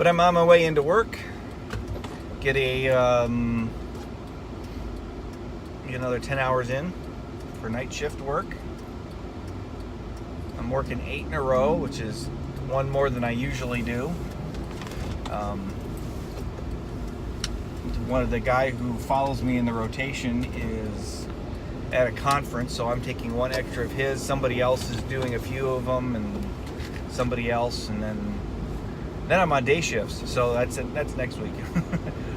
But I'm on my way into work. Get another 10 hours in for night shift work. I'm working 8 in a row, which is one more than I usually do. One of the guy who follows me in the rotation is at a conference, so I'm taking one extra of his. Somebody else is doing a few of them, and somebody else, and then I'm on day shifts. So that's next week.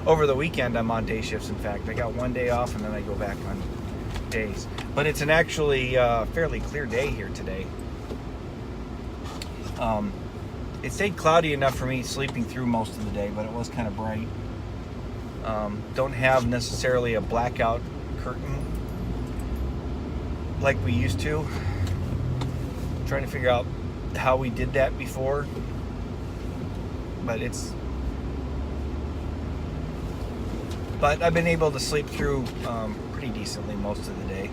Over the weekend, I'm on day shifts. In fact, I got one day off, and then I go back on days. But it's an actually fairly clear day here today. It stayed cloudy enough for me sleeping through most of the day, but it was kind of bright. Don't have necessarily a blackout curtain like we used to. I'm trying to figure out how we did that before, but I've been able to sleep through pretty decently most of the day.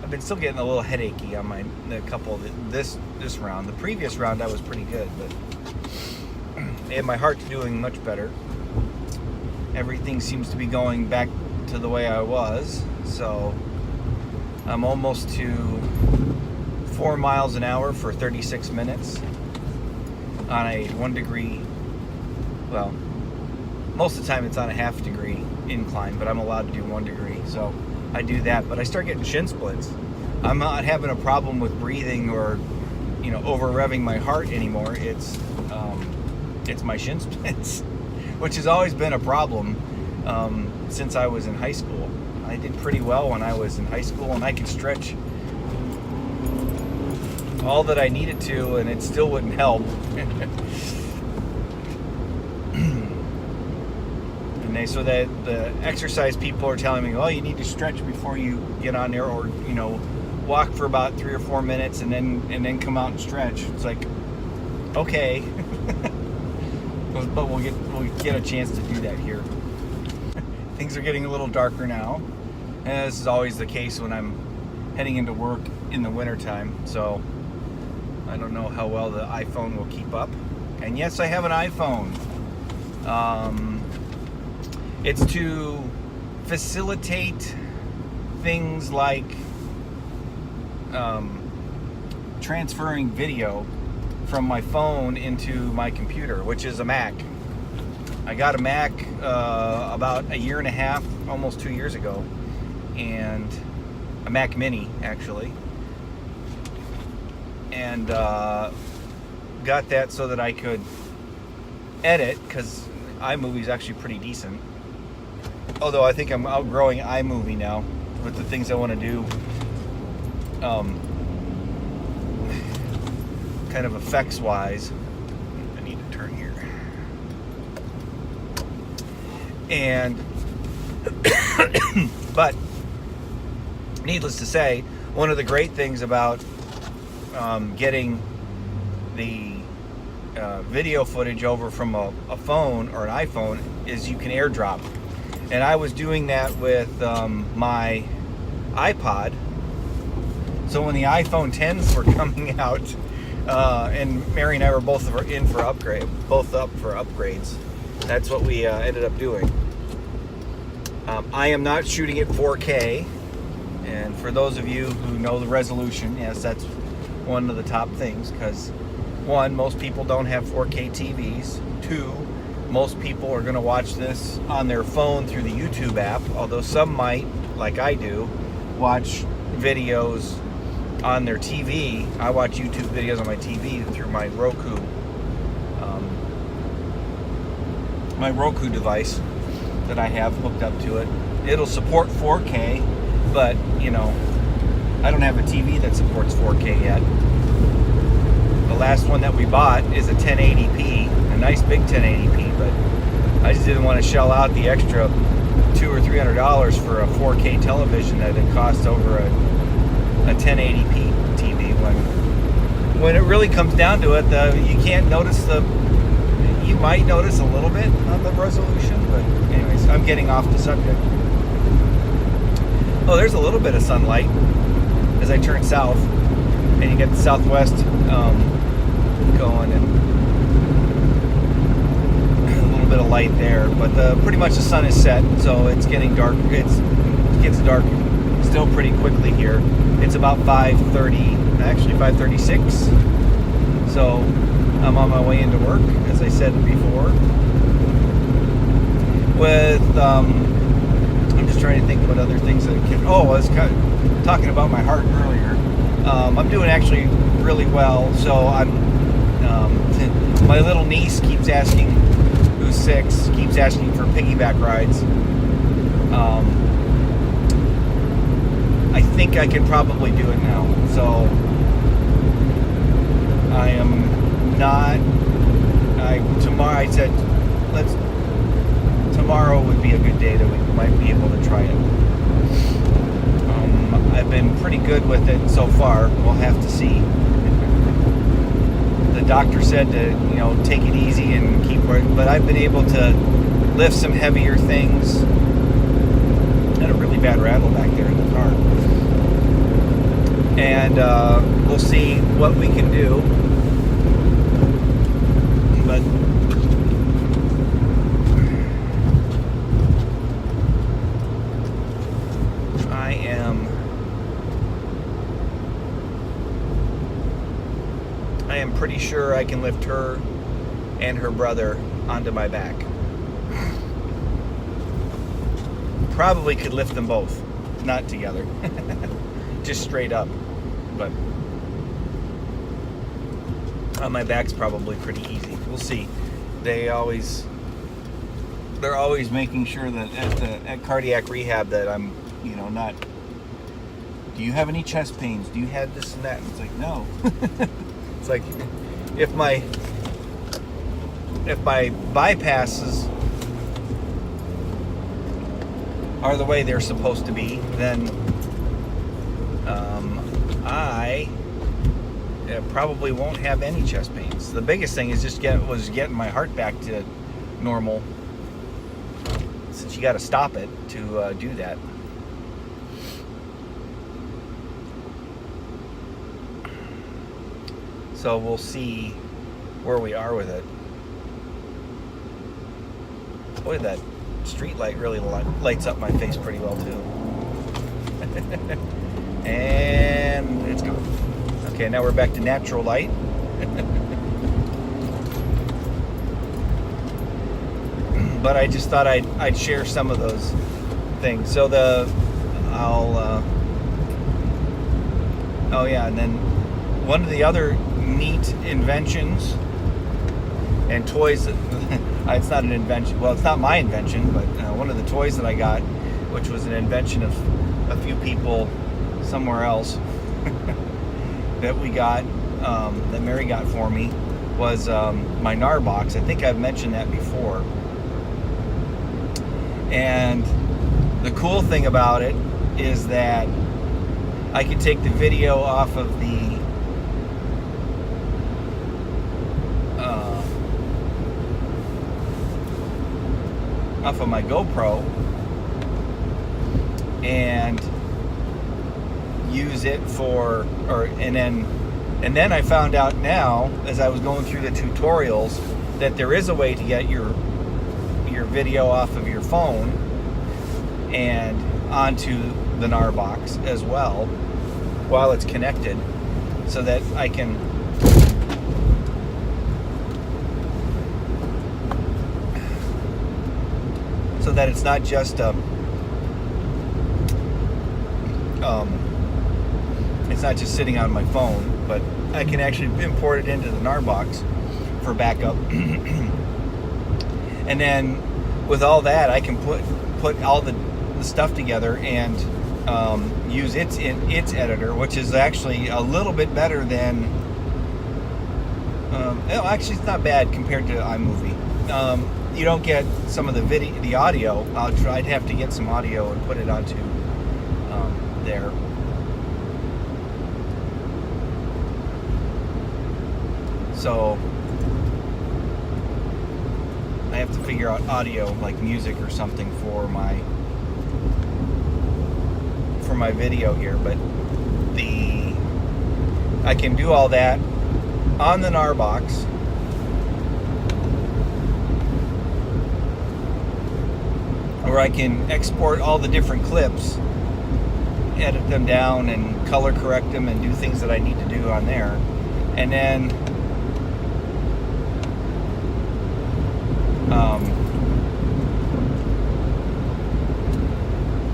I've been still getting a little headachy on the couple of this round. The previous round I was pretty good, but and my heart's doing much better. Everything seems to be going back to the way I was, so I'm almost to 4 miles an hour for 36 minutes on a 1 degree, well, most of the time it's on a half degree incline, but I'm allowed to do 1 degree, so I do that. But I start getting shin splits. I'm not having a problem with breathing or, over revving my heart anymore. It's my shin splits, which has always been a problem since I was in high school. I did pretty well when I was in high school, and I could stretch all that I needed to, and it still wouldn't help. So that the exercise people are telling me, well, you need to stretch before you get on there, or walk for about 3 or 4 minutes and then come out and stretch. It's like, okay, but we'll get a chance to do that here. Things are getting a little darker now, and this is always the case when I'm heading into work in the wintertime, so I don't know how well the iPhone will keep up. And yes, I have an iPhone. It's to facilitate things like transferring video from my phone into my computer, which is a Mac. I got a Mac about 1.5 years, almost 2 years ago, and a Mac Mini, actually. And got that so that I could edit, because iMovie is actually pretty decent. Although I think I'm outgrowing iMovie now with the things I want to do, kind of effects wise. I need to turn here. And but needless to say, one of the great things about getting the video footage over from a phone or an iPhone is you can AirDrop. And I was doing that with my iPod. So when the iPhone 10s were coming out, and Mary and I were both up for upgrades, that's what we ended up doing. I am not shooting at 4K, and for those of you who know the resolution, yes, that's one of the top things, because 1, most people don't have 4K TVs. 2, most people are going to watch this on their phone through the YouTube app, although some might, like I do, watch videos on their TV. I watch YouTube videos on my TV through my Roku device that I have hooked up to it. It'll support 4K, but I don't have a TV that supports 4K yet. The last one that we bought is a 1080p, a nice big 1080p, but I just didn't want to shell out the extra $200 or $300 for a 4K television that it costs over a 1080p TV. When it really comes down to it, you can't notice you might notice a little bit on the resolution, but anyways, I'm getting off the subject. Oh, there's a little bit of sunlight as I turn south, and you get the southwest going, and light there, but pretty much the sun is set, so it's getting dark. It gets dark still pretty quickly here. It's about 5:30, actually 5:36. So I'm on my way into work, as I said before. I'm just trying to think what other things that can. Oh, I was kind of talking about my heart earlier. I'm doing actually really well. So my little niece keeps asking, who's 6, keeps asking for piggyback rides. I think I can probably do it now. So I am not. Tomorrow I said tomorrow would be a good day that we might be able to try it. I've been pretty good with it so far. We'll have to see. The doctor said to, take it easy and keep working, but I've been able to lift some heavier things. Had a really bad rattle back there in the car. And we'll see what we can do. But I am pretty sure I can lift her and her brother onto my back. Probably could lift them both, not together, just straight up. But on my back's probably pretty easy. We'll see. They're always making sure that at cardiac rehab that I'm, not. Do you have any chest pains? Do you have this and that? And it's like, no. It's like if my bypasses are the way they're supposed to be, then I probably won't have any chest pains. The biggest thing is just getting my heart back to normal, since you got to stop it to do that. So we'll see where we are with it. Boy, that street light really lights up my face pretty well too. And it's gone. Okay, now we're back to natural light. But I just thought I'd share some of those things. So oh yeah, and then one of the other neat inventions and toys it's not an invention, well, it's not my invention, but one of the toys that I got, which was an invention of a few people somewhere else that we got, that Mary got for me, was my NAR box. I think I've mentioned that before. And the cool thing about it is that I can take the video off of my GoPro and use it and then I found out now, as I was going through the tutorials, that there is a way to get your video off of your phone and onto the NAR box as well while it's connected, so that I can that it's not just sitting on my phone, but I can actually import it into the NAR box for backup. And then with all that, I can put all the stuff together and use its editor, which is actually a little bit better than actually it's not bad compared to iMovie. You don't get some of the audio. I'd have to get some audio and put it onto there. So I have to figure out audio, like music or something, for my video here. But I can do all that on the NAR box. where I can export all the different clips, edit them down and color correct them and do things that I need to do on there. And then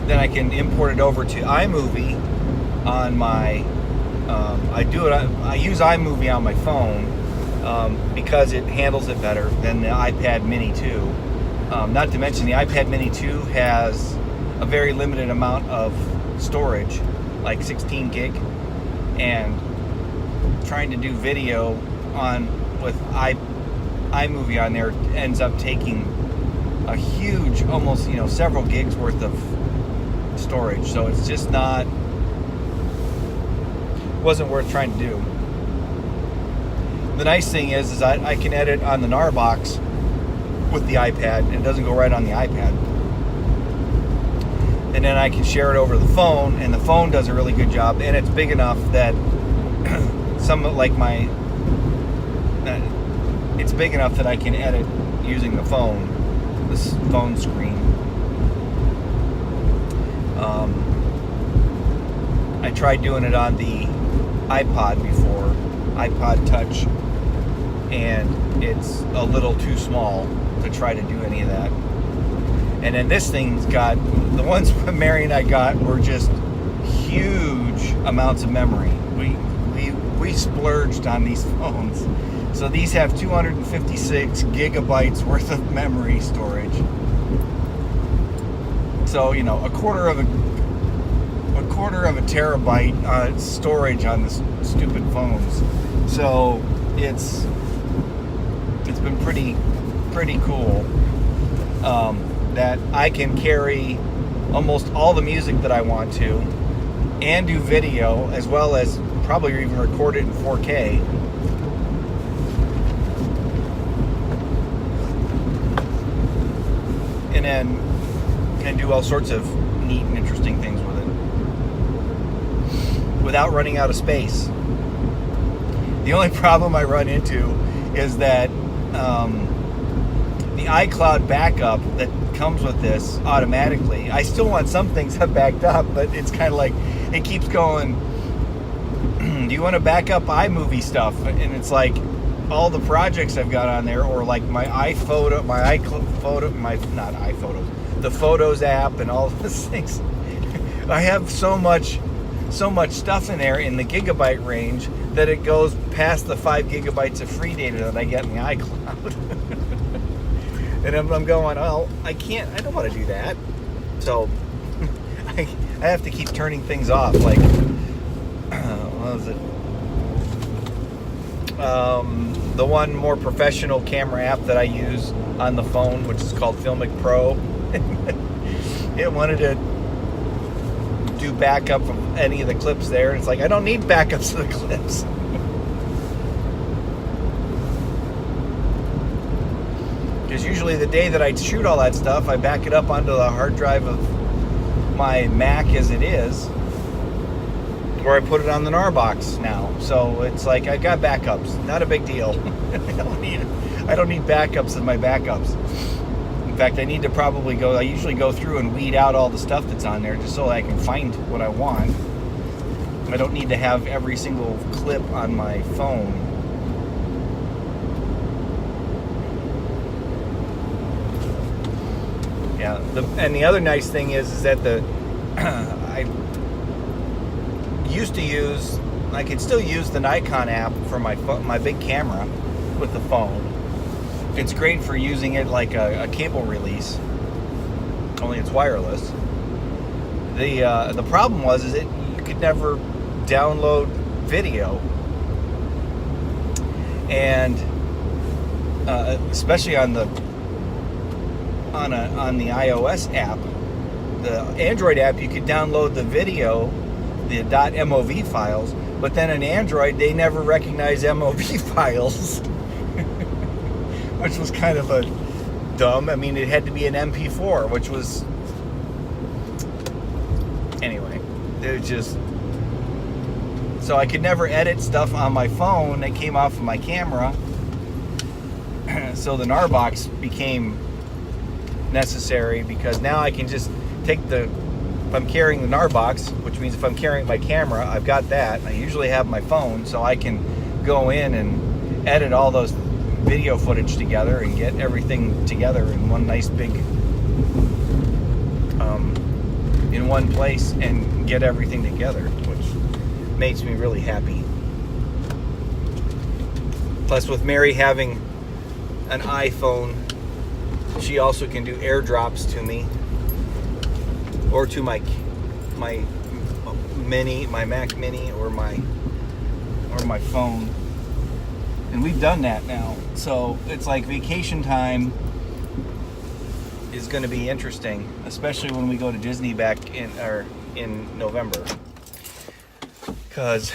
I can import it over to iMovie on my I use iMovie on my phone because it handles it better than the iPad Mini 2. Not to mention the iPad Mini 2 has a very limited amount of storage, like 16 gig, and trying to do video with iMovie on there ends up taking a huge, almost several gigs worth of storage. So it's just wasn't worth trying to do. The nice thing is I can edit on the NAR box with the iPad, and it doesn't go right on the iPad. And then I can share it over the phone, and the phone does a really good job, and it's big enough that it's big enough that I can edit using the phone, this phone screen. I tried doing it on the iPod before, iPod Touch, and it's a little too small to try to do any of that. And then this thing's got, the ones Mary and I got were just huge amounts of memory. We splurged on these phones. So these have 256 gigabytes worth of memory storage. So, a quarter of a terabyte storage on the stupid phones. So it's been pretty cool that I can carry almost all the music that I want to and do video, as well as probably even record it in 4K. And then can do all sorts of neat and interesting things with it without running out of space. The only problem I run into is that the iCloud backup that comes with this automatically, I still want some things backed up, but it's kind of like it keeps going, do you want to back up iMovie stuff? And it's like all the projects I've got on there, or like my the Photos app and all those things. I have so much stuff in there in the gigabyte range that it goes past the 5 gigabytes of free data that I get in the iCloud. And I'm going, oh, I don't want to do that. So I have to keep turning things off. Like, what was it? The one more professional camera app that I use on the phone, which is called Filmic Pro. It wanted to do backup of any of the clips there, and it's like, I don't need backups of the clips. Because usually the day that I shoot all that stuff, I back it up onto the hard drive of my Mac as it is, or I put it on the NAR box now. So it's like, I got backups, not a big deal. I don't need backups of my backups. In fact, I need to probably I usually go through and weed out all the stuff that's on there just so I can find what I want. I don't need to have every single clip on my phone. Yeah, and the other nice thing is that I used to use, I can still use the Nikon app for my big camera with the phone. It's great for using it like a cable release, only it's wireless. The problem is that you could never download video, and especially on the iOS app. The Android app, you could download the video, the .mov files, but then in Android they never recognize MOV files. Which was kind of a dumb. I mean, it had to be an MP4, which was, anyway, it was just, so I could never edit stuff on my phone that came off of my camera. So the NAR box became necessary, because now I can just take if I'm carrying the NAR box, which means if I'm carrying my camera, I've got that. I usually have my phone, so I can go in and edit all those video footage together and get everything together in one nice big, in one place, and get everything together, which makes me really happy. Plus, with Mary having an iPhone, she also can do airdrops to me, or to my mini, my Mac Mini, or my phone. And we've done that now. So it's like vacation time is going to be interesting, especially when we go to Disney back in November. Because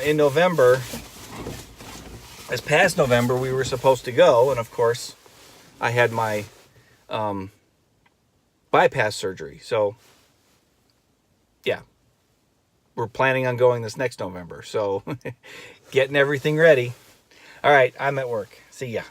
in November, as past November, we were supposed to go, and of course, I had my bypass surgery. So, yeah, we're planning on going this next November. So, getting everything ready. All right, I'm at work. See ya.